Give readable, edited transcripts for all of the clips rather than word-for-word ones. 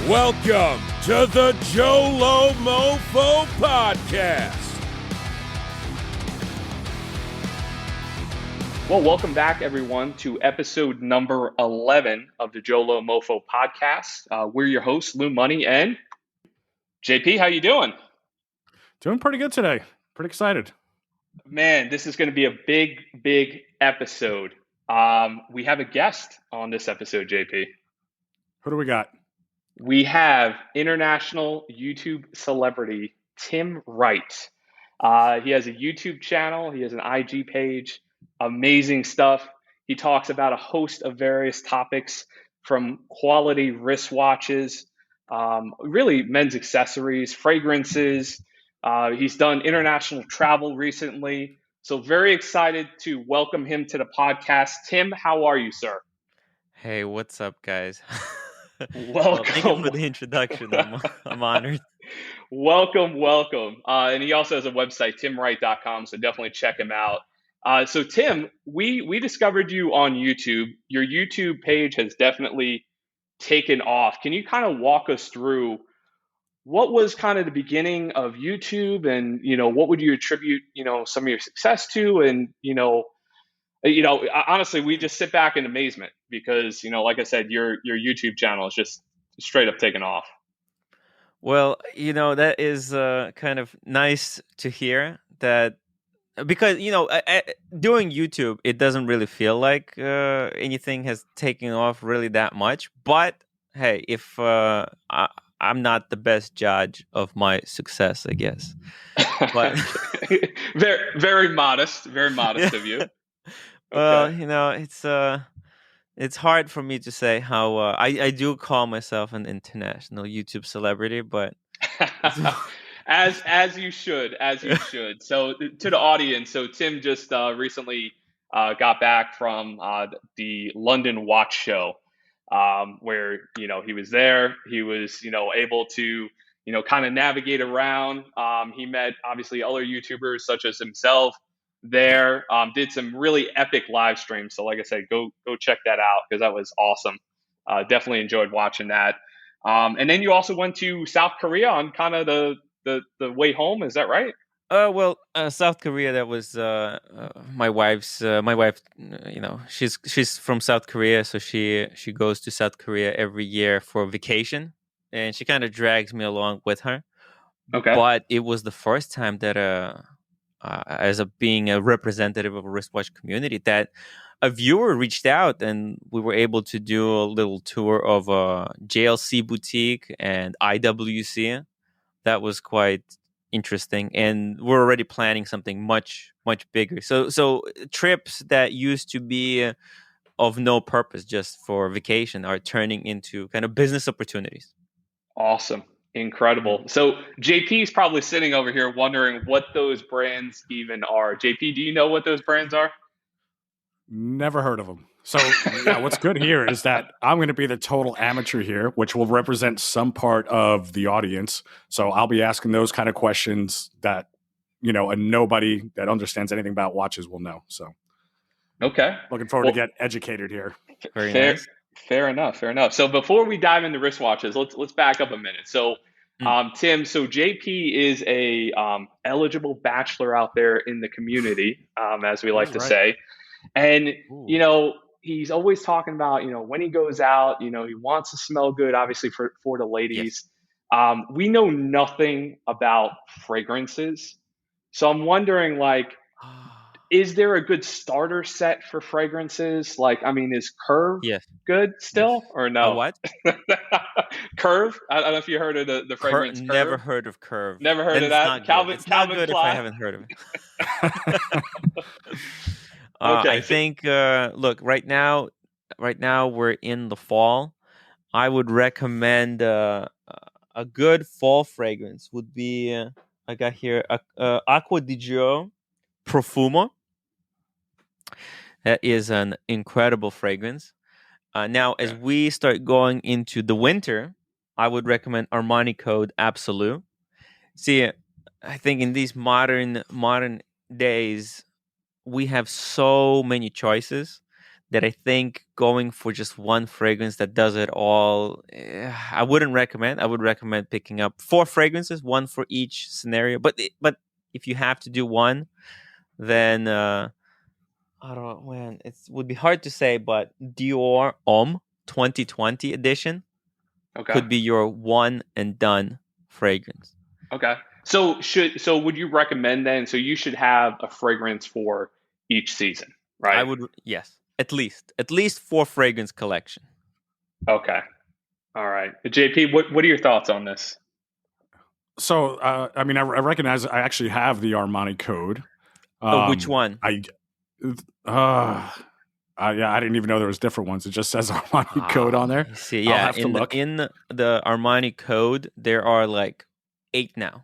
Welcome to the JoLo MoFo podcast. Well, welcome back, everyone, to episode number 11 of the JoLo MoFo podcast. We're your hosts, Lou Money and JP. How you doing? Doing pretty good today. Pretty excited. Man, this is going to be a big episode. We have a guest on this episode, JP. Who do we got? We have international YouTube celebrity Tim Wright. He has a YouTube channel. He has an IG page. Amazing stuff. He talks about a host of various topics from quality wristwatches, really men's accessories, fragrances. He's done international travel recently. So very excited to welcome him to the podcast. Tim, how are you, sir? Hey, what's up, guys? Welcome. Well, thank you for the introduction. I'm honored. Welcome. And he also has a website, timwright.com, so definitely check him out. So Tim, we discovered you on YouTube. Your YouTube page has definitely taken off. Can you kind of walk us through what was kind of the beginning of YouTube, and what would you attribute some of your success to? And honestly, we just sit back in amazement because like I said, your YouTube channel is just straight up taking off. Well, that is kind of nice to hear that, because doing YouTube, it doesn't really feel like anything has taken off really that much. But hey, if I'm not the best judge of my success, I guess. But very modest of you. Well, it's hard for me to say how I do call myself an international YouTube celebrity, but as you should. So to the audience, so Tim just recently got back from the London Watch Show, where he was there. He was able to kind of navigate around. He met obviously other YouTubers such as himself there. Did some really epic live streams. So like I said, go check that out because that was awesome. Definitely enjoyed watching that. And then you also went to South Korea on kind of the way home. Is that right? South Korea, that was my wife's. My wife, she's from South Korea, so she goes to South Korea every year for vacation, and she kind of drags me along with her. Okay. But it was the first time that as being a representative of a wristwatch community, that a viewer reached out and we were able to do a little tour of JLC boutique and IWC. That was quite interesting, and we're already planning something much bigger. So trips that used to be of no purpose, just for vacation, are turning into kind of business opportunities. Awesome. Incredible. So JP is probably sitting over here wondering what those brands even are. JP, do you know what those brands are? Never heard of them. So yeah, what's good here is that I'm going to be the total amateur here, which will represent some part of the audience. So I'll be asking those kind of questions that, a nobody that understands anything about watches will know. So okay. Looking forward to get educated here. Very nice. Fair enough. So before we dive into wristwatches, let's back up a minute. So Tim, so JP is a eligible bachelor out there in the community, as we like to say. And, he's always talking about, when he goes out, he wants to smell good, obviously for the ladies. Yes. We know nothing about fragrances. So I'm wondering, is there a good starter set for fragrances? Is Curve good still or no? What? Curve? I don't know if you heard of the fragrance Curve. Never heard of Curve. Never heard of that? Calvin good if I Klein. haven't heard of it. Okay, I think, look, right now we're in the fall. I would recommend a good fall fragrance would be, I got here, Acqua di Gio Profumo. That is an incredible fragrance. Now, as we start going into the winter, I would recommend Armani Code Absolute. See, I think in these modern days, we have so many choices that I think going for just one fragrance that does it all, I wouldn't recommend. I would recommend picking up 4 fragrances, one for each scenario. But if you have to do one, then I don't know, man. It would be hard to say, but Dior Homme 2020 edition Okay. could be your one and done fragrance. Okay. So would you recommend then? So you should have a fragrance for each season, right? I would, yes, at least 4 fragrance collection. Okay. All right. JP, what are your thoughts on this? So, I mean, I recognize I actually have the Armani code. Which one? I didn't even know there was different ones. It just says Armani code on there. See, yeah, I'll have to look. In the Armani code, there are like 8 now.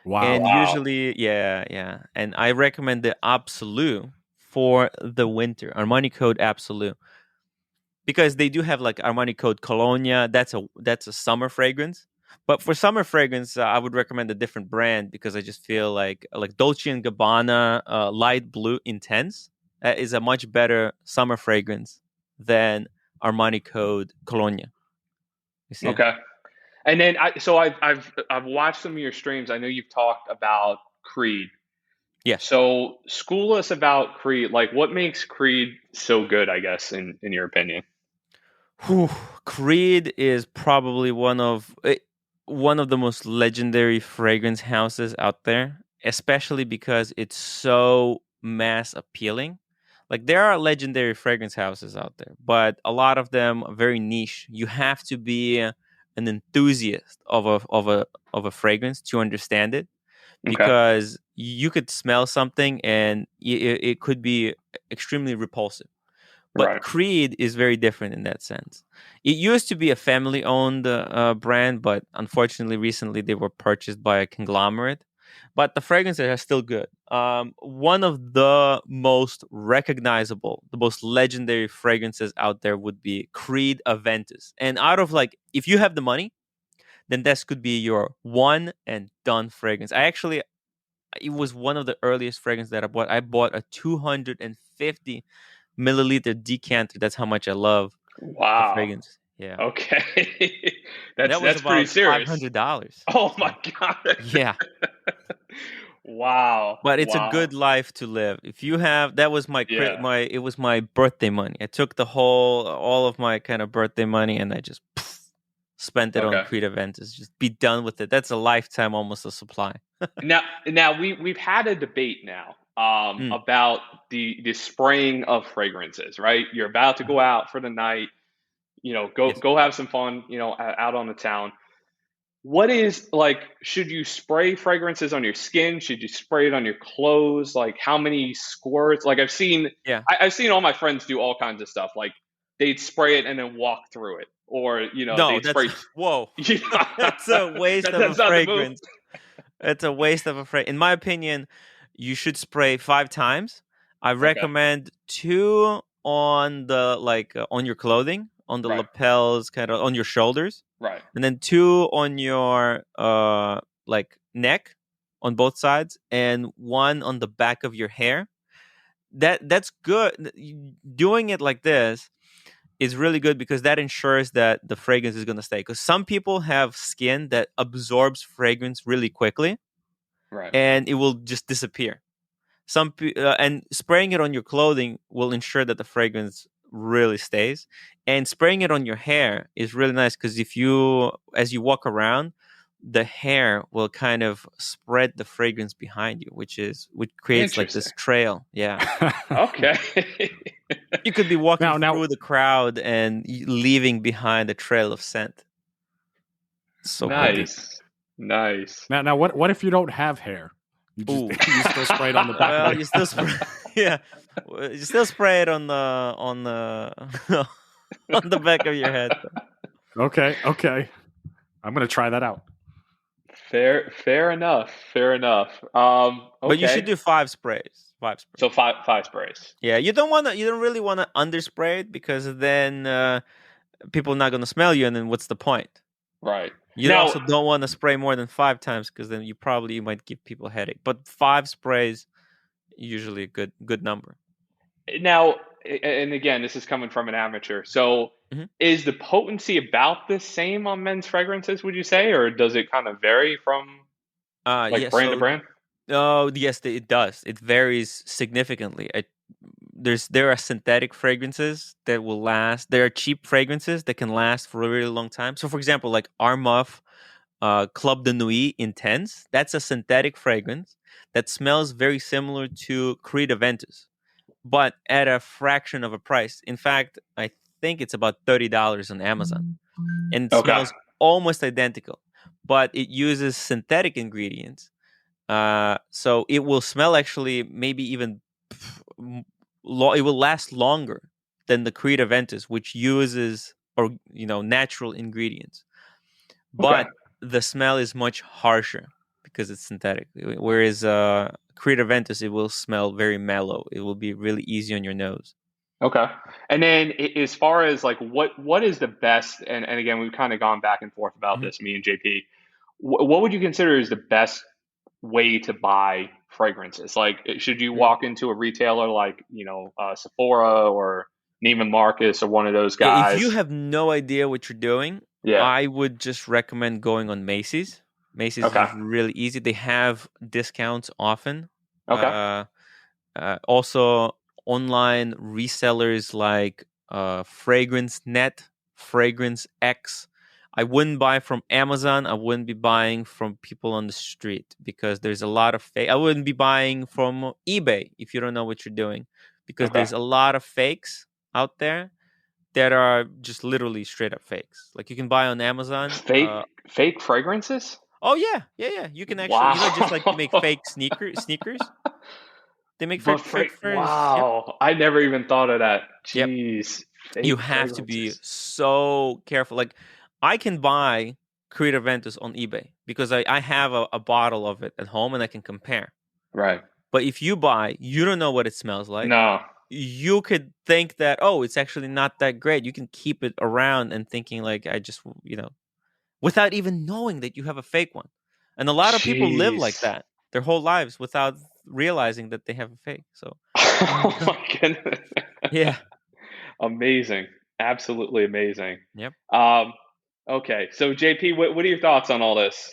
Wow. And usually, yeah. And I recommend the Absolute for the winter. Armani code Absolute. Because they do have like Armani code Colonia. That's a summer fragrance. But for summer fragrance, I would recommend a different brand because I just feel like Dolce & Gabbana Light Blue Intense is a much better summer fragrance than Armani code Colonia. You see? Okay. And then I've watched some of your streams. I know you've talked about Creed. Yeah. So school us about Creed. Like, what makes Creed so good, I guess, in your opinion? Creed is probably one of the most legendary fragrance houses out there, especially because it's so mass appealing. Like, there are legendary fragrance houses out there, but a lot of them are very niche. You have to be an enthusiast of a fragrance to understand it, because you could smell something and it could be extremely repulsive. But Right. Creed is very different in that sense. It used to be a family-owned brand, but unfortunately, recently they were purchased by a conglomerate. But the fragrances are still good. One of the most recognizable, the most legendary fragrances out there would be Creed Aventus. And out of if you have the money, then this could be your one and done fragrance. It was one of the earliest fragrances that I bought. I bought a 250 milliliter decanter. That's how much I love the fragrance. Yeah. Okay. that was that's about pretty serious. $500. Oh my God. Yeah. Wow. But it's a good life to live. If you have, that was it was my birthday money. I took all of my kind of birthday money and I just spent it on Creed Aventus. Just be done with it. That's a lifetime almost a supply. Now we've had a debate now about the spraying of fragrances, right? You're about to go out for the night, go have some fun, out on the town. What is should you spray fragrances on your skin? Should you spray it on your clothes? Like, how many squirts? Like, I've seen all my friends do all kinds of stuff. Like, they'd spray it and then walk through it, or they'd spray. Whoa, that's a waste of a fragrance. It's a waste of a fragrance. In my opinion, you should spray 5 times. I recommend 2 on the on your clothing, on the lapels, kind of on your shoulders. Right. And then 2 on your neck on both sides, and 1 on the back of your hair. That's good. Doing it like this is really good because that ensures that the fragrance is going to stay. Because some people have skin that absorbs fragrance really quickly, right, and it will just disappear. And spraying it on your clothing will ensure that the fragrance really stays. And spraying it on your hair is really nice because as you walk around, the hair will kind of spread the fragrance behind you, which creates this trail. Yeah. Okay. You could be walking through the crowd and leaving behind a trail of scent. So nice. Nice. Now what if you don't have hair? You still spray it on the back. Well, you still spray. Yeah, you still spray it on the on the back of your head. Okay. I'm gonna try that out. Fair enough. Okay. But you should do 5 sprays. 5 sprays. So 5 sprays. Yeah, you don't really want to underspray it because then people are not going to smell you, and then what's the point? Right. You also don't want to spray more than 5 times because then you might give people a headache. But 5 sprays usually a good number. Now, and again, this is coming from an amateur. So, Mhm. is the potency about the same on men's fragrances, would you say, or does it kind of vary from like Yeah. brand to brand? Oh, yes, it does. It varies significantly. There are synthetic fragrances that will last. There are cheap fragrances that can last for a really long time. So, for example, like Armaf Club de Nuit Intense, that's a synthetic fragrance that smells very similar to Creed Aventus, but at a fraction of a price. In fact, I think it's about $30 on Amazon, and it Okay. smells almost identical, but it uses synthetic ingredients. So it will smell actually maybe even it will last longer than the Creed Aventus, which uses natural ingredients, Okay. but the smell is much harsher because it's synthetic. Whereas Creed Aventus, it will smell very mellow. It will be really easy on your nose. Okay. And then as far as like what is the best, and again, we've kind of gone back and forth about Mhm. this, me and JP. What would you consider is the best way to buy fragrances? Like, should you Mhm. walk into a retailer like, Sephora or Neiman Marcus or one of those Yeah, if you guys? have no idea what you're doing, Yeah. I would just recommend going on Macy's. Macy's Okay. is really easy. They have discounts often. Okay. Uh, Also, online resellers like Fragrance Net, Fragrance X. I wouldn't buy from Amazon. I wouldn't be buying from people on the street because there's a lot of fake. I wouldn't be buying from eBay if you don't know what you're doing, because Okay. there's a lot of fakes out there that are just literally straight up fakes. Like you can buy on Amazon. Fake fragrances? Oh yeah, yeah, yeah. You can actually, just like they make Wow. fake sneakers. They make But fake furs. Yep. wow, I never even thought of that. Yep. Jeez, You fake have to be fragrances. so careful. Like I can buy Creed Aventus on eBay because I have a bottle of it at home and I can compare. Right. But if you buy, you don't know what it smells like. No. You could think that, oh, it's actually not that great. You can keep it around and thinking like, I just, without even knowing that you have a fake one. And a lot of people live like Jeez. that their whole lives without realizing that they have a fake. So, Oh my goodness. yeah. Amazing. Absolutely amazing. Yep. Um, okay. So JP, what are your thoughts on all this?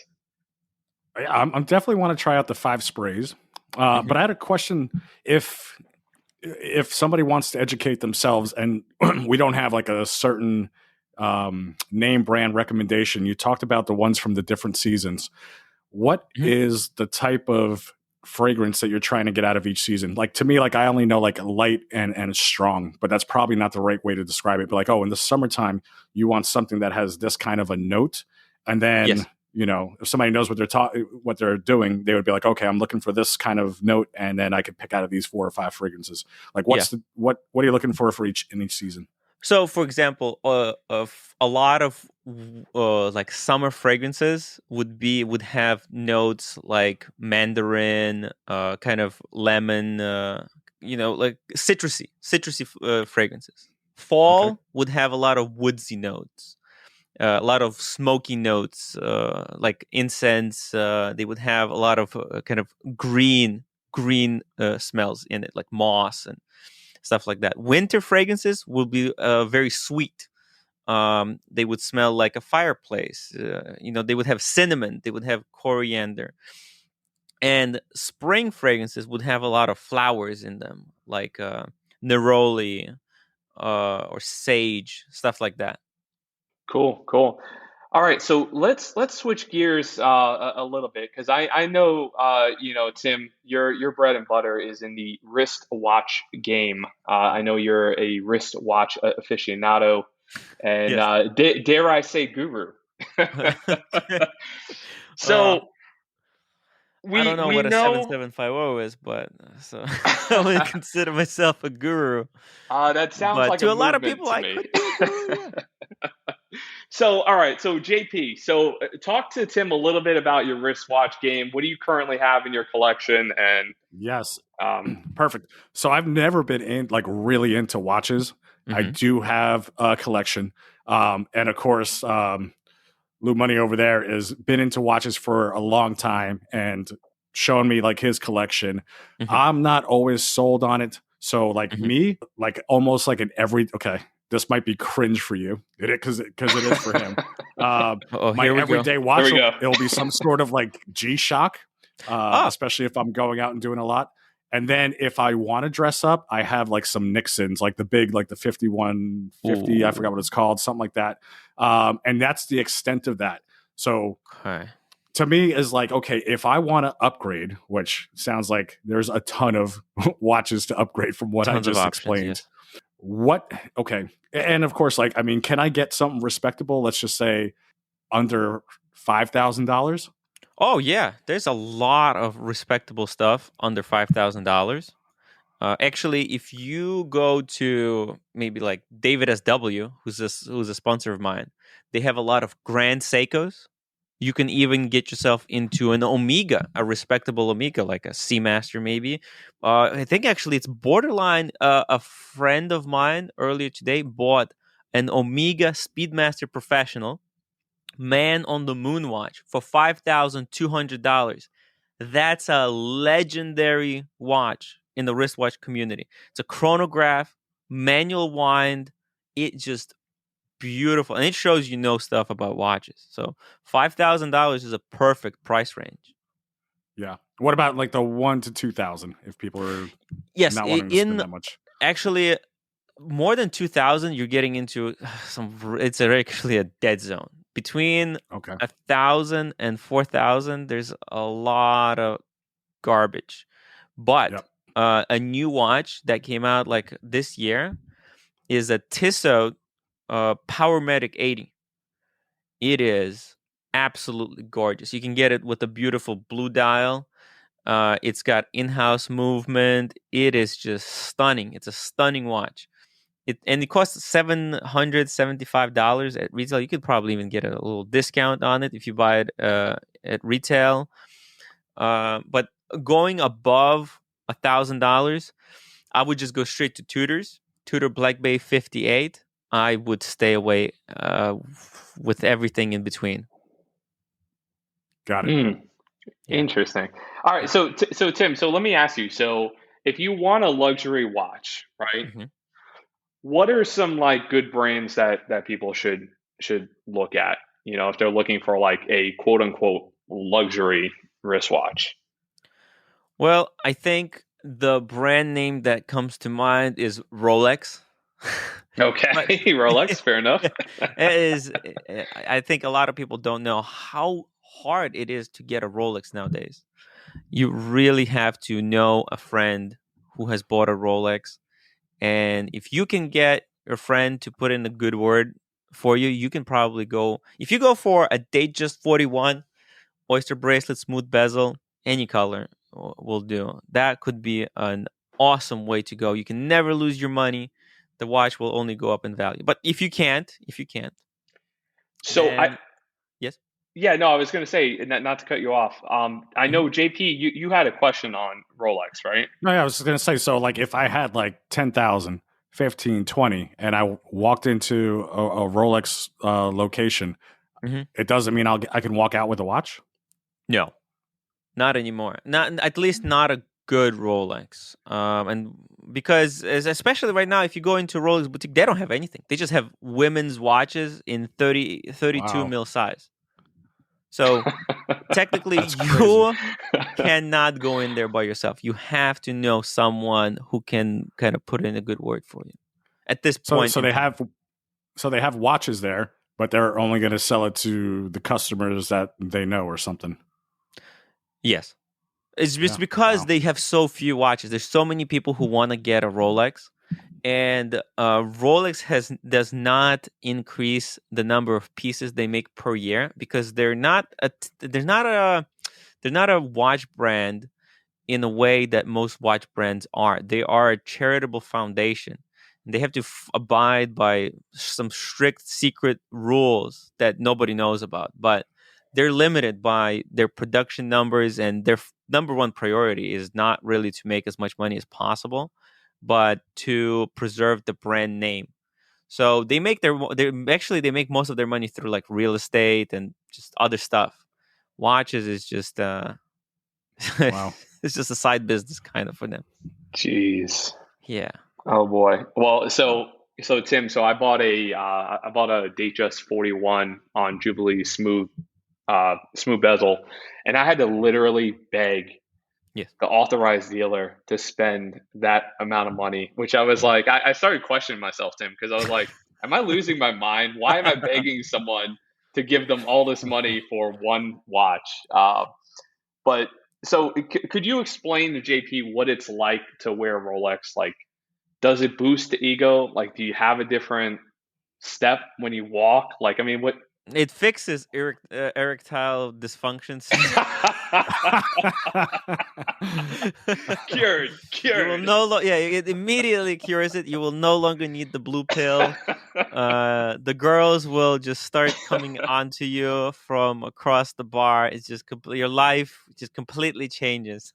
I'm definitely want to try out the 5 sprays. But I had a question: if somebody wants to educate themselves and we don't have like a certain name brand recommendation, you talked about the ones from the different seasons. What Mhm. is the type of fragrance that you're trying to get out of each season? Like to me, like I only know like light and strong, but that's probably not the right way to describe it. But like, oh, in the summertime, you want something that has this kind of a note, and then Yes. if somebody knows what they're doing, they would be like, okay, I'm looking for this kind of note, and then I could pick out of these 4 or 5 fragrances. Like, Yeah. what are you looking for each season? So, for example, of a lot of like summer fragrances would have notes like mandarin, kind of lemon, like citrusy fragrances. Fall Okay. would have a lot of woodsy notes, a lot of smoky notes, like incense. They would have a lot of kind of green smells in it, like moss and stuff like that. Winter fragrances will be very sweet. They would smell like a fireplace. They would have cinnamon. They would have coriander. And spring fragrances would have a lot of flowers in them, like neroli or sage, stuff like that. Cool, cool. All right, so let's switch gears a little bit because I know Tim, your bread and butter is in the wristwatch game. I know you're a wristwatch aficionado, and Yes. dare I say guru. uh, So I don't know we what a know 7750 is, but so I wouldn't consider myself a guru. that sounds But like a to a lot of movement people, to I me. could be a guru. Yeah. So, all right. So, JP, talk to Tim a little bit about your wristwatch game. What do you currently have in your collection? And Yes. um, Perfect. So I've never been really into watches. I Mm-hmm. do have a collection. And of course, Lou Money over there has been into watches for a long time and showing me like his collection. Mm-hmm. I'm not always sold on it. So like Mhm. me, like almost like this might be cringe for you, because it is for him. Oh, My here we go. everyday watch, we go. it'll be some sort of like G-Shock, Oh, especially if I'm going out and doing a lot. And then if I want to dress up, I have like some Nixons, like the big, like the 5150, I forgot what it's called, something like that. And that's the extent of that. So okay. to me is like, okay, if I want to upgrade, which sounds like there's a ton of watches to upgrade from what I Tons of just options. explained. Yes. Okay. And of course, like, I mean, can I get something respectable? Let's just say under $5,000. Oh yeah, there's a lot of respectable stuff under $5,000. Actually, if you go to maybe like David SW, who's a sponsor of mine, they have a lot of Grand Seikos. You can even get yourself into an Omega, a respectable Omega, like a Seamaster maybe. I think actually it's borderline. A friend of mine earlier today bought an Omega Speedmaster Professional Man on the Moon watch for $5,200. That's a legendary watch in the wristwatch community. It's a chronograph, manual wind. It just beautiful, and it shows stuff about watches. So $5,000 is a perfect price range. Yeah. What about like the 1 to 2,000 if people are Yes, not wanting to spend that much? actually more than 2,000, you're getting into it's actually a dead zone. Between Okay. 1,000 and 4,000, there's a lot of garbage. But Yep. a new watch that came out like this year is a Tissot PowerMedic 80. It is absolutely gorgeous. You can get it with a beautiful blue dial. It's got in-house movement. It is just stunning. It's a stunning watch. It costs $775 at retail. You could probably even get a little discount on it if you buy it at retail. But going above $1,000, I would just go straight to Tudor Black Bay 58. I would stay away with everything in between. Got it. Yeah. Interesting. All right. So Tim, so let me ask you. So if you want a luxury watch, right? Mhm. What are some like good brands that people should look at? If they're looking for like a quote unquote luxury wristwatch. Well, I think the brand name that comes to mind is Rolex. Okay, But Rolex, fair enough. I think a lot of people don't know how hard it is to get a Rolex nowadays. You really have to know a friend who has bought a Rolex. And if you can get your friend to put in a good word for you, you can probably go. If you go for a Datejust 41, oyster bracelet, smooth bezel, any color will do. That could be an awesome way to go. You can never lose your money. The watch will only go up in value. But if you can't, So then yes. yeah, no, I was going to say, not to cut you off. I know JP, you had a question on Rolex, right? No, yeah, I was going to say, so like if I had like 10,000, 15, 20, and I walked into a Rolex location, Mhm. it doesn't mean I can walk out with a watch? No, not anymore. Not at least not a good Rolex. And because especially right now, if you go into Rolex boutique, they don't have anything. They just have women's watches in 32 Wow. mil size. So technically, That's you crazy. cannot go in there by yourself. You have to know someone who can kind of put in a good word for you. At this point, So they have watches there, but they're only going to sell it to the customers that they know or something. yes. It's just Yeah. because Wow. they have so few watches. There's so many people who want to get a Rolex, and Rolex does not increase the number of pieces they make per year because they're not a watch brand in a way that most watch brands are. They are a charitable foundation. And they have to abide by some strict secret rules that nobody knows about, but they're limited by their production numbers, and their number one priority is not really to make as much money as possible, but to preserve the brand name. So they make they make most of their money through like real estate and just other stuff. Watches is just Wow. it's just a side business kind of for them. Jeez. Yeah. Oh boy. Well, so Tim, so I bought a Datejust 41 on Jubilee smooth bezel, and I had to literally beg Yes. the authorized dealer to spend that amount of money, which I was like, I started questioning myself, Tim, because I was like, am I losing my mind? Why am I begging someone to give them all this money for one watch? But so could you explain to JP what it's like to wear Rolex? Like, does it boost the ego? Like, do you have a different step when you walk? Like, I mean, what? It fixes erectile dysfunctions. Cured, You will cured. yeah, it immediately cures it. You will no longer need the blue pill. The girls will just start coming onto you from across the bar. It's just your life just completely changes.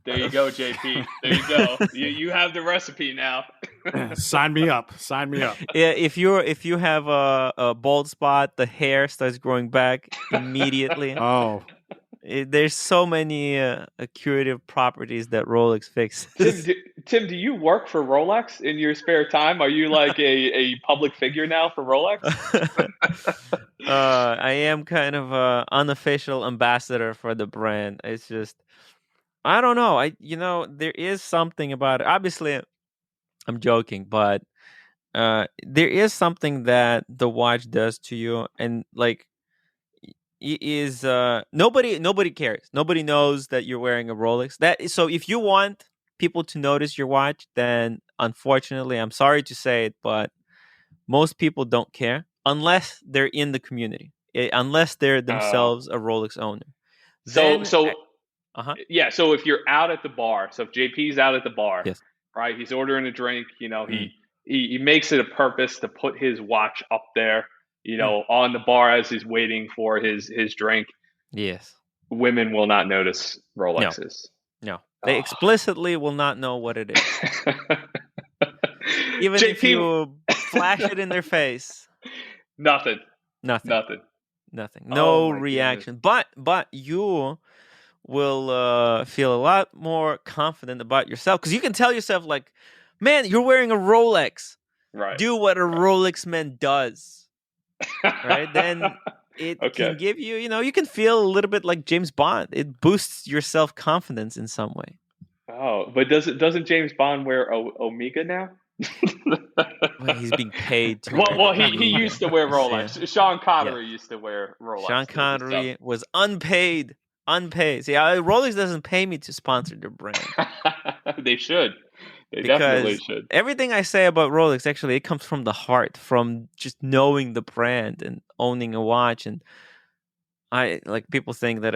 There you go, JP. There you go. You have the recipe now. Sign me up. Sign me up. Yeah, if you have a bald spot, the hair starts growing back immediately. Oh, There's so many curative properties that Rolex fixes. Tim, do you work for Rolex in your spare time? Are you like a public figure now for Rolex? I am kind of a unofficial ambassador for the brand. It's just I don't know. There is something about it. Obviously, I'm joking, but there is something that the watch does to you, and like it is nobody cares. Nobody knows that you're wearing a Rolex. So if you want people to notice your watch, then unfortunately, I'm sorry to say it, but most people don't care unless they're in the community, unless they're themselves a Rolex owner. So Then, so uh-huh. yeah. So if you're out at the bar, so if JP's out at the bar, Yes. right? He's ordering a drink. Mm. He makes it a purpose to put his watch up there. Mm. On the bar as he's waiting for his drink. Yes. Women will not notice Rolexes. No. They explicitly will not know what it is. Even JP, if you flash it in their face. Nothing. Nothing. Oh, No my reaction. But you will feel a lot more confident about yourself because you can tell yourself like, man, you're wearing a Rolex. Right. Do what a Rolex man does. Right? Then it can give you, you can feel a little bit like James Bond. It boosts your self-confidence in some way. Oh, but doesn't James Bond wear Omega now? Well, he's being paid to. Well, he used to wear Rolex. Yeah. Sean Connery used to wear Rolex. Sean Connery was unpaid. See, Rolex doesn't pay me to sponsor their brand. They should. They because definitely should. Everything I say about Rolex, actually, it comes from the heart, from just knowing the brand and owning a watch. And I like people think that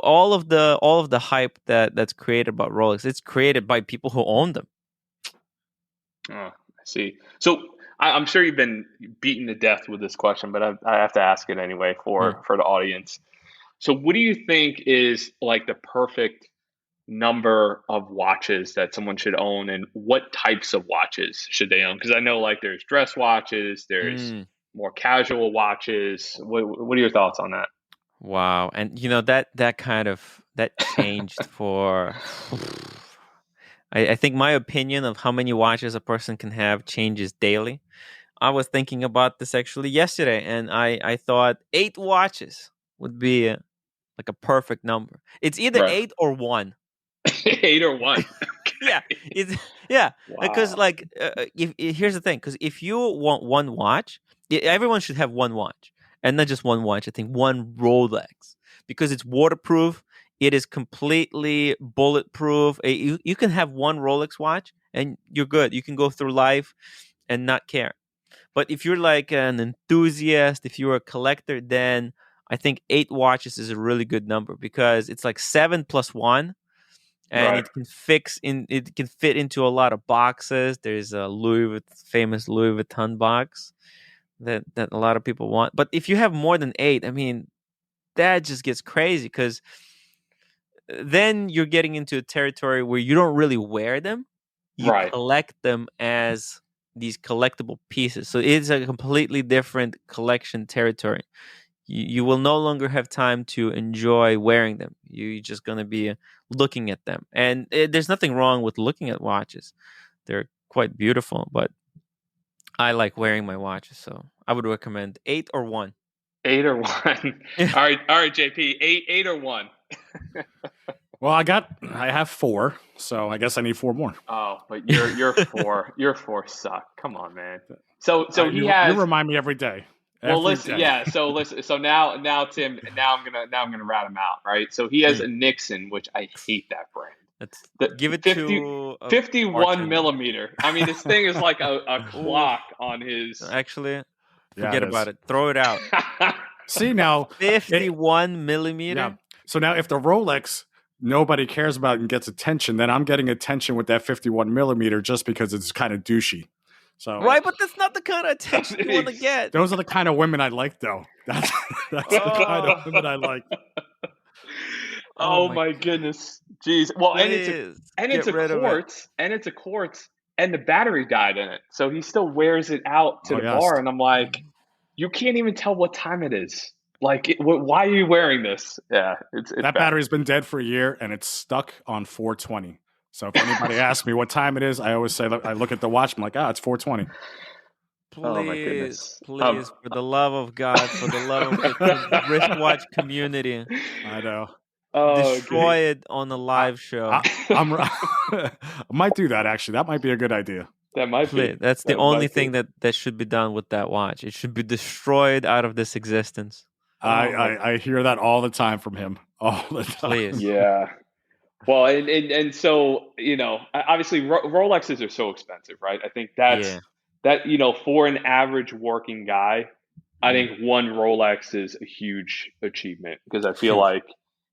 all of the hype that's created about Rolex, it's created by people who own them. Oh, I see. So I'm sure you've been beaten to death with this question, but I have to ask it anyway for the audience. So what do you think is like the perfect number of watches that someone should own, and what types of watches should they own? Because I know like there's dress watches, there's more casual watches. What are your thoughts on that? Wow. And that changed for I think my opinion of how many watches a person can have changes daily. I was thinking about this actually yesterday, and I thought 8 watches would be like a perfect number. It's either 8 or 1. 8 or 1. Okay. Because like here's the thing, because if you want one watch, everyone should have one watch, and not just one watch. I think one Rolex, because it's waterproof. It is completely bulletproof. You can have one Rolex watch and you're good. You can go through life and not care. But if you're like an enthusiast, if you're a collector, then I think 8 watches is a really good number, because it's like 7 plus 1. And it can fit into a lot of boxes. There's a famous Louis Vuitton box that a lot of people want. But if you have more than 8, I mean, that just gets crazy, because then you're getting into a territory where you don't really wear them. You collect them as these collectible pieces. So it's a completely different collection territory. You will no longer have time to enjoy wearing them. You're just going to be looking at them. And there's nothing wrong with looking at watches. They're quite beautiful, but I like wearing my watches, so I would recommend 8 or 1. 8 or 1. All right, JP. 8 or 1. Well, I have 4, so I guess I need 4 more. Oh, but you're 4. Your 4 suck. Come on, man. So he you has. You remind me every day. Well, listen, yeah. So listen. So now, Tim. Now I'm gonna rat him out, right? So he has a Nixon, which I hate that brand. Give it 50, to 51 millimeter. I mean, this thing is like a clock on his. Actually, Yeah, forget it about is. it. Throw it out. See now, 51 millimeter. yeah. So now, if the Rolex nobody cares about and gets attention, then I'm getting attention with that 51 millimeter just because it's kind of douchey. So Right, but that's not the kind of attention you want to get. those are the kind of women I like, though. That's the kind of women I like. Oh my goodness, jeez. Well, Please, and it's a quartz, and the battery died in it, so he still wears it out to the bar, and I'm like, you can't even tell what time it is. Like, why are you wearing this? Yeah, it's that battery's been dead for a year, and it's stuck on 420. So if anybody asks me what time it is, I always say, I look at the watch, I'm like, it's 420. Please, oh my goodness. Please, for the love of God, for the love of the wristwatch community, I know. Destroy it on a live show. I might do that, actually. That might be a good idea. That might be. That's the only thing that should be done with that watch. It should be destroyed out of this existence. I hear that all the time from him. All the time. Please. Yeah. Well, and so, obviously Rolexes are so expensive, right? I think that, for an average working guy, I think one Rolex is a huge achievement, because I feel like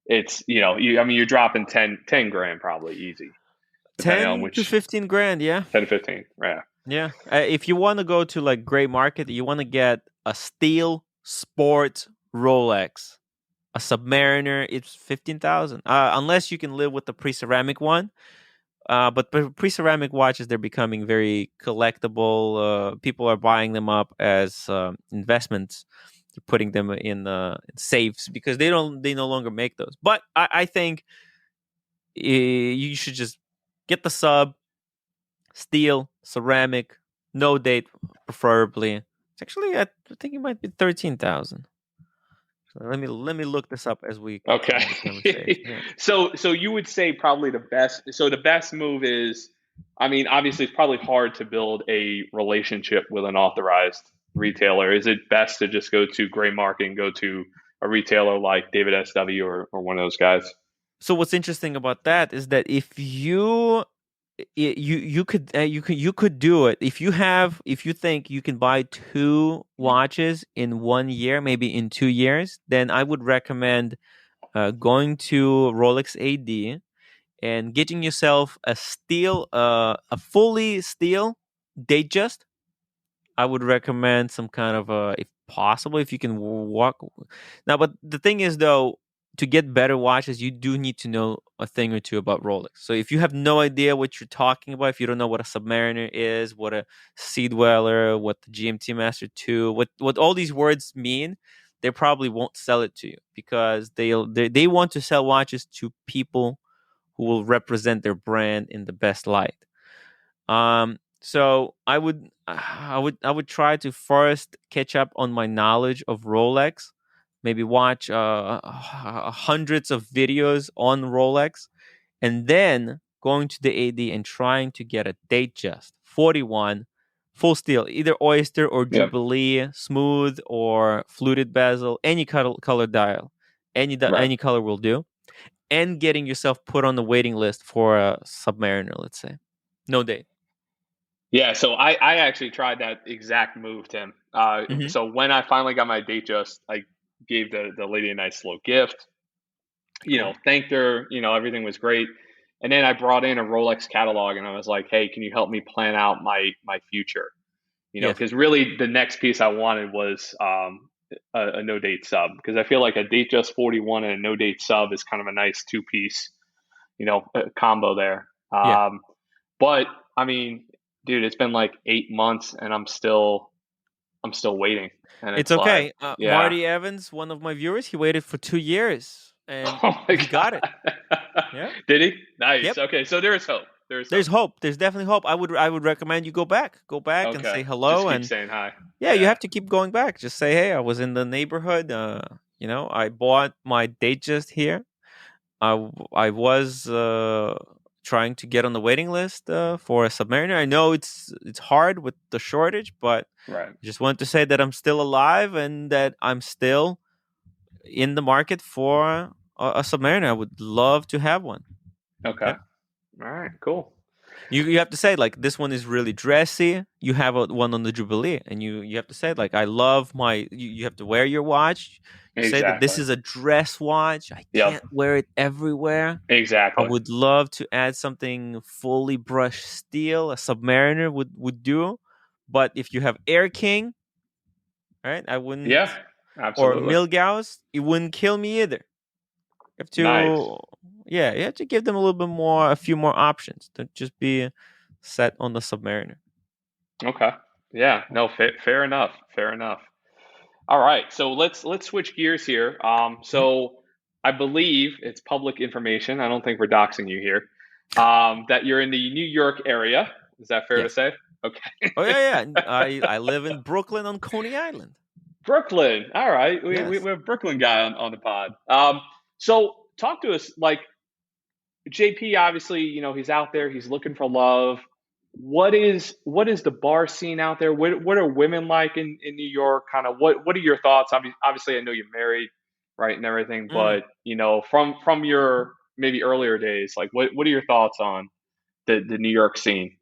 it's, you're dropping 10 grand probably easy. 10 to 15 grand, yeah. 10 to 15, yeah. Yeah. If you want to go to like gray market, you want to get a steel sport Rolex. A Submariner, it's 15,000. Unless you can live with the pre-ceramic one. But pre-ceramic watches, they're becoming very collectible. People are buying them up as investments. They're putting them in safes because they no longer make those. But I think you should just get the sub, steel, ceramic, no date, preferably. It's actually, I think it might be 13,000. Let me look this up as we okay. Yeah. So you would say probably the best move is, I mean, obviously it's probably hard to build a relationship with an authorized retailer. Is it best to just go to gray market and go to a retailer like David SW or one of those guys? So what's interesting about that is that if you could do it if you think you can buy 2 watches in 1 year, maybe in 2 years, then I would recommend going to Rolex AD and getting yourself a fully steel Datejust. I would recommend some kind of if possible, if you can walk now. But the thing is, though, to get better watches, you do need to know a thing or two about Rolex. So if you have no idea what you're talking about, if you don't know what a Submariner is, what a Sea Dweller, what the GMT Master 2, what all these words mean, they probably won't sell it to you, because they want to sell watches to people who will represent their brand in the best light. So I would try to first catch up on my knowledge of Rolex. Maybe watch hundreds of videos on Rolex, and then going to the AD and trying to get a Datejust 41 full steel, either Oyster or Jubilee, smooth or fluted bezel, any color dial, any color will do, and getting yourself put on the waiting list for a Submariner, let's say. No date. Yeah, so I actually tried that exact move, Tim. So when I finally got my Datejust, I gave the lady a nice little gift, thanked her, everything was great. And then I brought in a Rolex catalog, and I was like, hey, can you help me plan out my future? Because really the next piece I wanted was a no date sub, because I feel like a Datejust 41 and a no date sub is kind of a nice 2-piece, combo there. But I mean, dude, it's been like 8 months and I'm still waiting. And it's okay. Like, Marty Evans, one of my viewers, he waited for 2 years and he got it. Yeah. Did he? Nice. Yep. Okay, so there is hope. There's hope. There's definitely hope. I would recommend you go back and say hello, Just keep and saying hi. yeah, you have to keep going back. Just say, hey, I was in the neighborhood. I bought my Datejust here. I was trying to get on the waiting list for a Submariner. I know it's hard with the shortage, but Right. I just wanted to say that I'm still alive and that I'm still in the market for a Submariner. I would love to have one. Okay. Yep. All right. Cool. You have to say, like, this one is really dressy. You have one on the Jubilee, and you have to say, like, I love my. You have to wear your watch. You say that this is a dress watch. I can't wear it everywhere. Exactly. I would love to add something fully brushed steel. A Submariner would do, but if you have Air King, right? I wouldn't. Yeah. Absolutely. Or Milgauss, it wouldn't kill me either. You have to, Nice. yeah, you have to give them a few more options. Don't just be set on the Submariner. Okay. Yeah. No. Fair enough. Fair enough. All right. So let's switch gears here. So I believe it's public information. I don't think we're doxing you here. That you're in the New York area. Is that fair to say? Okay. Oh yeah. I live in Brooklyn on Coney Island. Brooklyn. All right. We have a Brooklyn guy on the pod. So talk to us, like, JP, obviously, he's out there, he's looking for love. What is the bar scene out there? What are women like in New York? Kind of what are your thoughts? Obviously, I know you're married, right, and everything, but from your maybe earlier days, like what are your thoughts on the New York scene?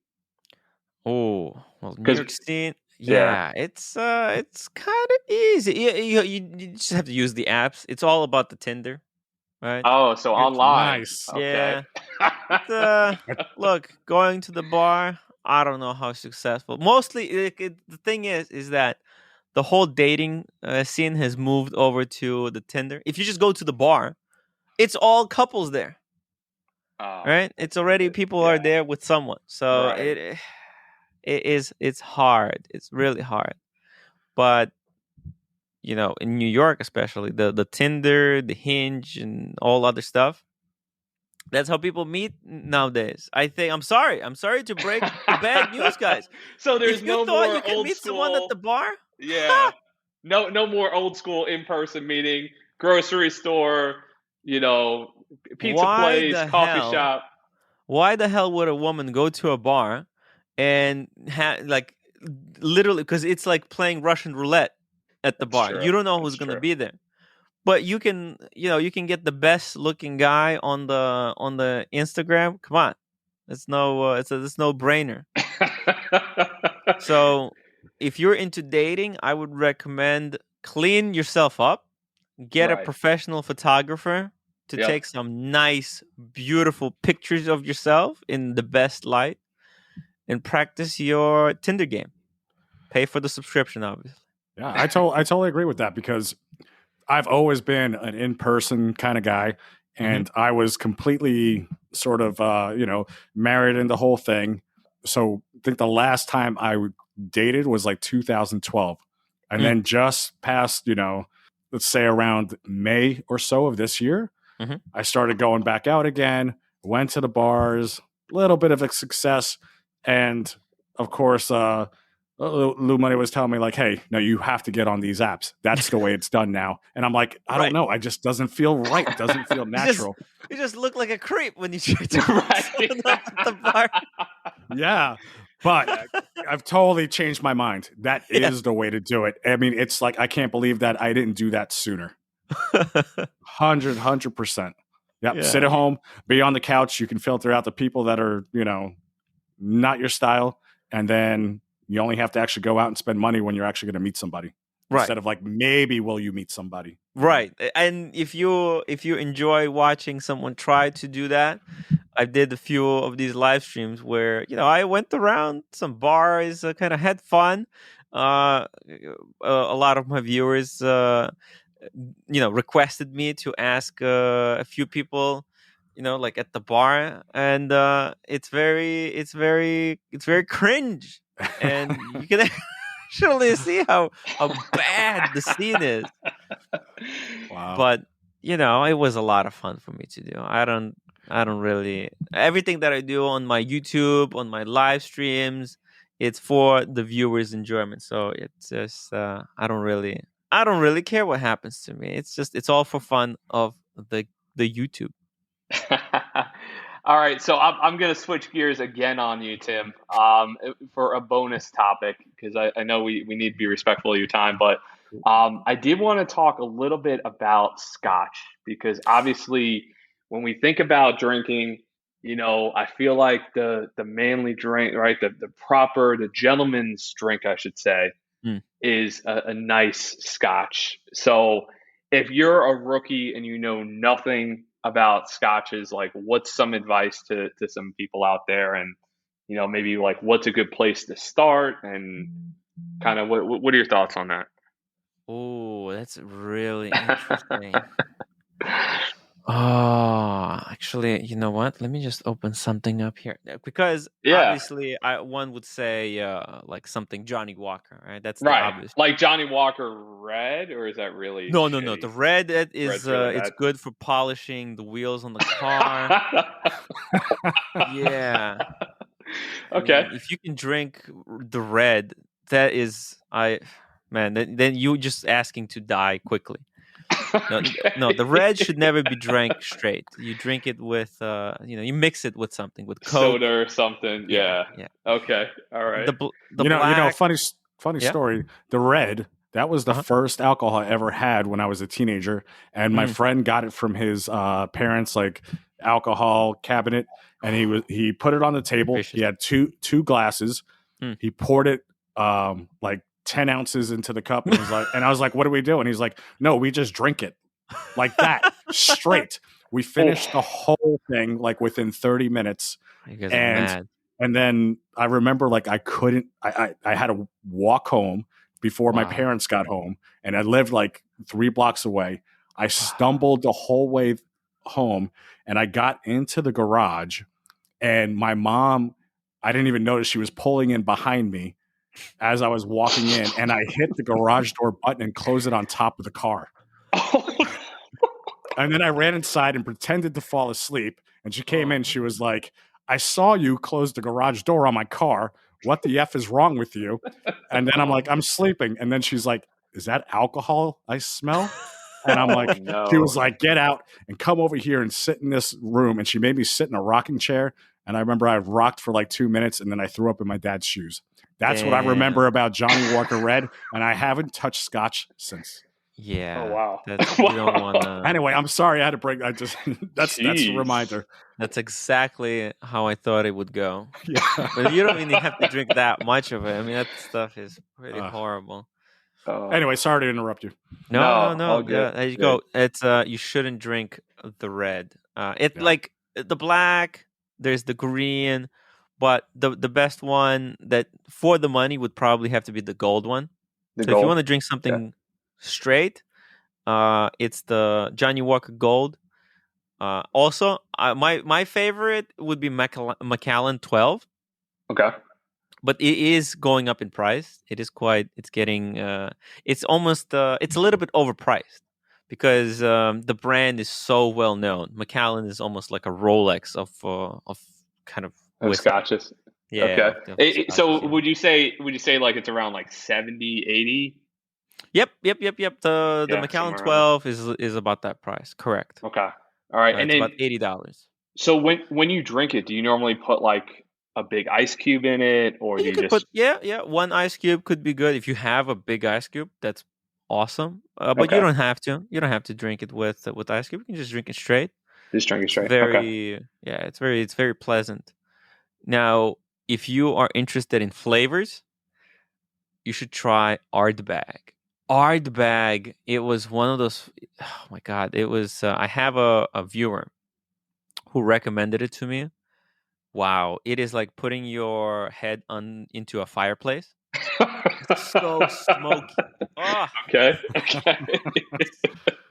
Oh, well, New York scene. Yeah, it's kind of easy. You just have to use the apps. It's all about the Tinder, right? Oh, so online. Nice. Okay. Yeah. Look, going to the bar, I don't know how successful. Mostly, the thing is that the whole dating scene has moved over to the Tinder. If you just go to the bar, it's all couples there, right? It's already people are there with someone, so Right. it's hard. It's really hard, but in New York, especially the Tinder, the Hinge, and all other stuff. That's how people meet nowadays. I'm sorry to break the bad news, guys. So there's if you no thought more you could old meet school. someone at the bar, Yeah. No more old school in-person meeting, grocery store, pizza place, coffee shop. Why the hell would a woman go to a bar and literally, because it's like playing Russian roulette at the bar. You don't know who's going to be there. But you can get the best looking guy on the Instagram. Come on. It's no brainer. So if you're into dating, I would recommend clean yourself up, get a professional photographer to take some nice, beautiful pictures of yourself in the best light, and practice your Tinder game. Pay for the subscription, obviously. Yeah, I totally agree with that, because I've always been an in-person kind of guy, and I was completely sort of, married in the whole thing. So I think the last time I dated was like 2012. And then just past, let's say around May or so of this year, I started going back out again, went to the bars, a little bit of a success. And of course, Lou Money was telling me, like, hey, no, you have to get on these apps. That's the way it's done now. And I'm like, I don't know. It just doesn't feel right. It doesn't feel natural. You just look like a creep when you try to at the bar. Yeah. But I've totally changed my mind. That is the way to do it. I mean, it's like, I can't believe that I didn't do that sooner. 100%. Yep. Sit at home, be on the couch. You can filter out the people that are, not your style. And then you only have to actually go out and spend money when you're actually going to meet somebody. Right. Instead of like, maybe will you meet somebody? Right. And if you enjoy watching someone try to do that, I did a few of these live streams where, I went around some bars, kind of had fun. A lot of my viewers, requested me to ask a few people, like at the bar, and it's very cringe, and you can actually see how bad the scene is. Wow. But it was a lot of fun for me to do. I don't I don't really. Everything that I do on my YouTube, on my live streams, it's for the viewers' enjoyment. So it's just I don't really care what happens to me. It's all for fun of the YouTube. All right, so I'm going to switch gears again on you, Tim, for a bonus topic because I know we need to be respectful of your time. But I did want to talk a little bit about scotch because obviously, when we think about drinking, I feel like the manly drink, right? The gentleman's drink, I should say, Mm. is a nice scotch. So if you're a rookie and you know nothing about scotches, like what's some advice to some people out there, and maybe like what's a good place to start, and kind of what are your thoughts on that? Oh, that's really interesting. Oh, actually, you know what? Let me just open something up here because Yeah, obviously, one would say like something Johnny Walker, right? That's the right. obvious. Like Johnny Walker Red, or is that really No, no, no. The shitty? red that is Red's really it's bad. good for polishing the wheels on the car. Yeah. I Okay. mean, if you can drink the red, that is man, then you just asking to die quickly. No, no, the red should never be drank straight. You drink it with you mix it with something, with Coke. Soda or something. Yeah, Yeah. yeah. Okay. All right. The Black. black. Funny Yeah. story. The red, that was the Uh-huh. first alcohol I ever had when I was a teenager, and my friend got it from his parents' like alcohol cabinet, and he put it on the table. Vicious. He had two glasses. Mm. He poured it like 10 ounces into the cup, and I was like, "What do we do?" And he's like, "No, we just drink it like that straight." We finished the whole thing like within 30 minutes. You guys are And mad. and then I remember like I had to walk home before my Wow. parents got home, and I lived like 3 blocks away. I stumbled the whole way home, and I got into the garage, and my mom, I didn't even notice she was pulling in behind me as I was walking in, and I hit the garage door button and closed it on top of the car. And then I ran inside and pretended to fall asleep. And she came in. She was like, "I saw you close the garage door on my car. What the F is wrong with you?" And then I'm like, "I'm sleeping." And then she's like, "Is that alcohol I smell?" And I'm like, no. She was like, "Get out and come over here and sit in this room." And she made me sit in a rocking chair. And I remember I rocked for like 2 minutes, and then I threw up in my dad's shoes. That's what I remember about Johnny Walker Red. And I haven't touched scotch since. Yeah. Oh wow. That's, you don't want to. Anyway, I'm sorry I had to break. That's a Jeez. reminder. That's exactly how I thought it would go. Yeah. But you don't even have to drink that much of it. I mean, that stuff is pretty horrible. Anyway, sorry to interrupt you. No. all good, Yeah, there you go. It's you shouldn't drink the red. Like the black. There's the green, but the best one that for the money would probably have to be the gold one. If you want to drink something straight, it's the Johnny Walker Gold. Also, my favorite would be Macallan 12. Okay. But it is going up in price. It's getting, it's almost, it's a little bit overpriced because the brand is so well known. Macallan is almost like a Rolex of kind of scotches. Yeah. Okay. So would you say like it's around like 70, 80? Yep. The Macallan 12 is about that price. Correct. Okay. All right. And it's then about $80. So when you drink it, do you normally put like a big ice cube in it, or do you could just put one ice cube could be good if you have a big ice cube. That's awesome. But Okay. you don't have to. You don't have to drink it with ice cube. You can just drink it straight. just drink it straight? It's very pleasant. Now, if you are interested in flavors, you should try Ardbeg. Ardbeg, it was one of those. Oh my god! It was. I have a viewer who recommended it to me. Wow, it is like putting your head into a fireplace. It's so smoky. Oh, Okay.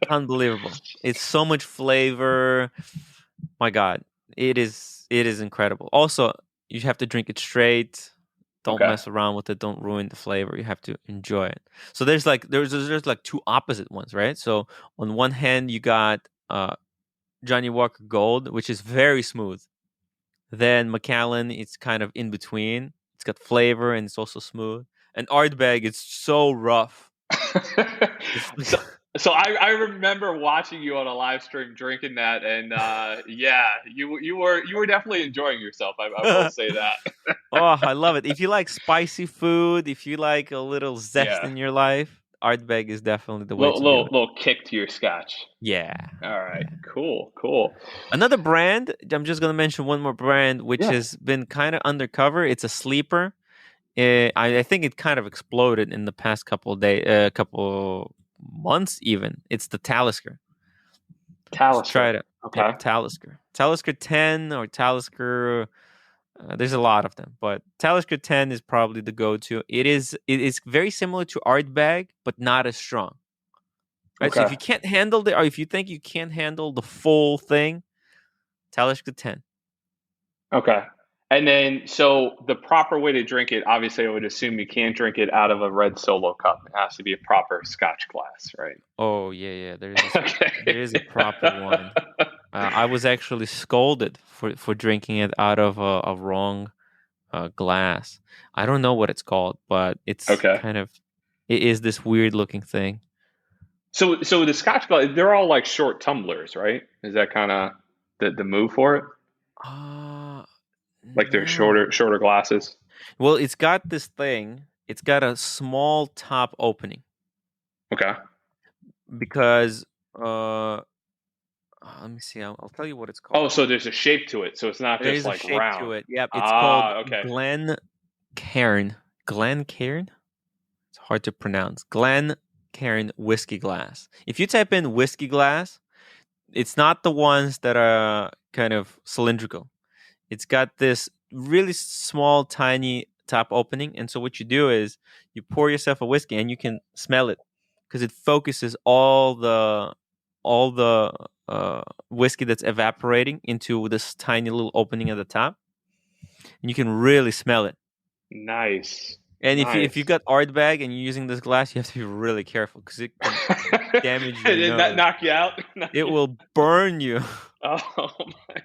unbelievable. It's so much flavor. My god, it is incredible. Also, you have to drink it straight. Don't mess around with it. Don't ruin the flavor. You have to enjoy it. So there's like two opposite ones, right? So on one hand, you got Johnny Walker Gold, which is very smooth. Then Macallan, it's kind of in between. It's got flavor and it's also smooth. And Ardbeg, it's so rough. so, so I remember watching you on a live stream drinking that, and yeah, you were definitely enjoying yourself. I will say that. Oh, I love it. If you like spicy food, if you like a little zest Yeah. in your life, Ardbeg is definitely the way to do it. Little kick to your scotch. Yeah. All right. Cool. Another brand, I'm just going to mention one more brand, which has been kind of undercover. It's a sleeper. I think it kind of exploded in the past couple months even. It's the Talisker. Talisker. Try it out. Okay. Yep, Talisker. Talisker 10 or Talisker. There's a lot of them, but Talisker 10 is probably the go-to. It is very similar to Ardbeg, but not as strong. Right. Okay. So if you can't handle or if you think you can't handle the full thing, Talisker 10. Okay. And then, so the proper way to drink it, obviously, I would assume you can't drink it out of a red Solo cup. It has to be a proper Scotch glass, right? Oh yeah. There is a proper one. I was actually scolded for drinking it out of a wrong glass. I don't know what it's called, but it's kind of it is this weird looking thing. So the Scotch glass, they're all like short tumblers, right? Is that kind of the move for it? Like they're shorter glasses. Well, it's got this thing. It's got a small top opening. Okay. Because let me see. I'll tell you what it's called. Oh, so there's a shape to it. So it's not just like shape round. To it. Yep. It's called Glencairn. Glencairn? It's hard to pronounce. Glencairn whiskey glass. If you type in whiskey glass, it's not the ones that are kind of cylindrical. It's got this really small, tiny top opening. And so what you do is you pour yourself a whiskey and you can smell it because it focuses all the whiskey that's evaporating into this tiny little opening at the top. And you can really smell it. Nice. And if you got Ardbeg and you're using this glass, you have to be really careful because it can damage your Did nose. that knock you out? It will burn you. Oh my.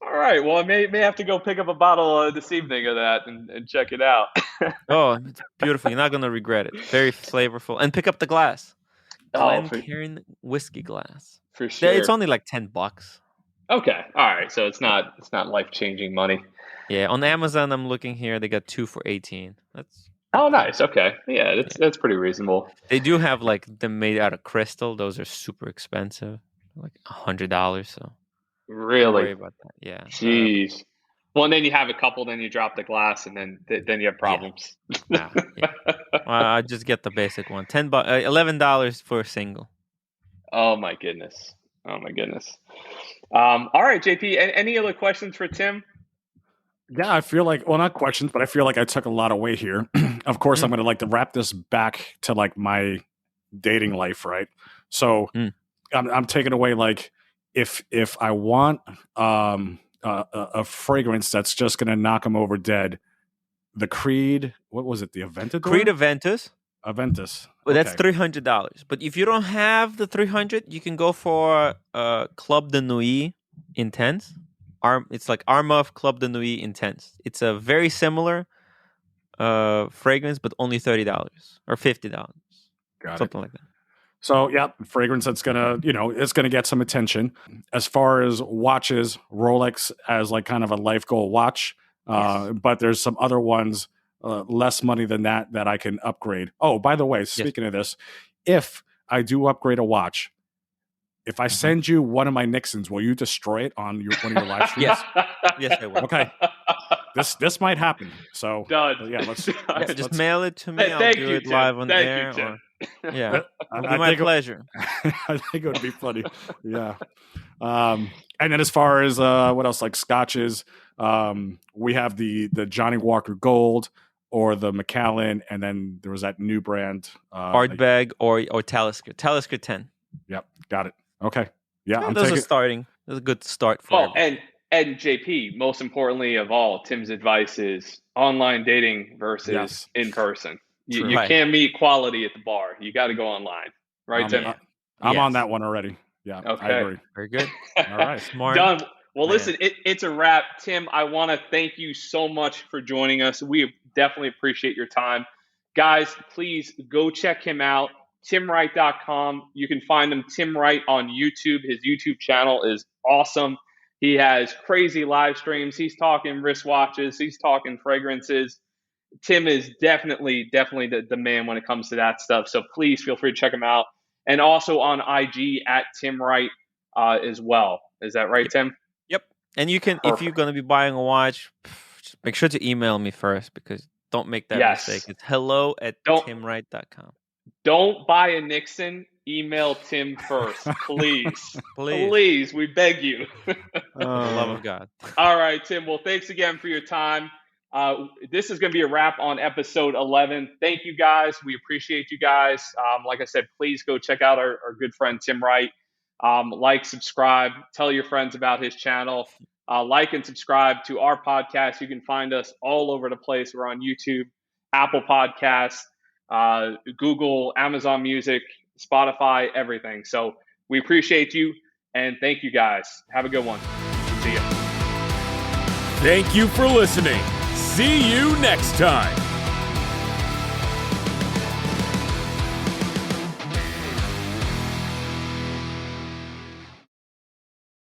All right. Well, I may have to go pick up a bottle this evening of that and check it out. Oh, it's beautiful. You're not going to regret it. Very flavorful. And pick up the glass. Glencairn whiskey glass. For sure. It's only like $10. Okay. All right. So it's not life-changing money. Yeah. On Amazon, I'm looking here. They got 2 for $18. That's nice. Okay. Yeah, that's pretty reasonable. They do have like them made out of crystal. Those are super expensive, like $100. So really, don't worry about that. Yeah. Jeez. Well, and then you have a couple, then you drop the glass, and then you have problems. Yeah. I just get the basic one. $11 for a single. Oh my goodness. All right, JP. Any other questions for Tim? Yeah, I feel like, well, not questions, but I feel like I took a lot away here. Of course, I'm going to like to wrap this back to like my dating life, right? So I'm taking away like if I want a fragrance that's just going to knock them over dead, the Creed, what was it? The Aventador? Creed Aventus. Well, that's $300. But if you don't have the $300, you can go for Club de Nuit Intense. It's like Armaf Club de Nuit Intense. It's a very similar fragrance, but only $30 or $50. Something like that. So yeah, fragrance that's gonna, it's gonna get some attention. As far as watches, Rolex as like kind of a life goal watch, but there's some other ones less money than that I can upgrade. Oh, by the way, speaking of this, if I do upgrade a watch, if I send you one of my Nixons, will you destroy it on one of your live streams? Yes, I will. Okay. This might happen. So done. Yeah, let's just mail it to me. I'll do it live on air. Yeah, it'll be my pleasure. I think it would be funny. Yeah. And then as far as what else, like scotches, we have the Johnny Walker Gold or the Macallan, and then there was that new brand, Ardbeg or Talisker. Talisker 10. Yep, got it. Okay. Yeah, those are starting. That's a good start for and JP, most importantly of all, Tim's advice is online dating versus in person. You can't meet quality at the bar. You got to go online, right, Tim? I'm on that one already. Yeah, Okay. I agree. Very good. All right. Smart. Done. Well, Man. listen, it's a wrap. Tim, I want to thank you so much for joining us. We definitely appreciate your time. Guys, please go check him out, timwright.com. You can find him, Tim Wright, on YouTube. His YouTube channel is awesome. He has crazy live streams. He's talking wristwatches. He's talking fragrances. Tim is definitely the man when it comes to that stuff. So please feel free to check him out. And also on IG at Tim Wright as well. Is that right, Tim? Yep. And you can, if Perfect. you're going to be buying a watch, just make sure to email me first, because don't make that Yes. mistake. It's hello@timwright.com. Don't buy a Nixon. Email Tim first, please. Please. Please, we beg you. For the love of God. All right, Tim. Well, thanks again for your time. This is going to be a wrap on episode 11. Thank you, guys. We appreciate you guys. Like I said, please go check out our good friend Tim Wright. Like, subscribe, tell your friends about his channel. Like and subscribe to our podcast. You can find us all over the place. We're on YouTube, Apple Podcasts, Google, Amazon Music, Spotify, everything. So we appreciate you, and thank you, guys. Have a good one. See ya. Thank you for listening. See you next time.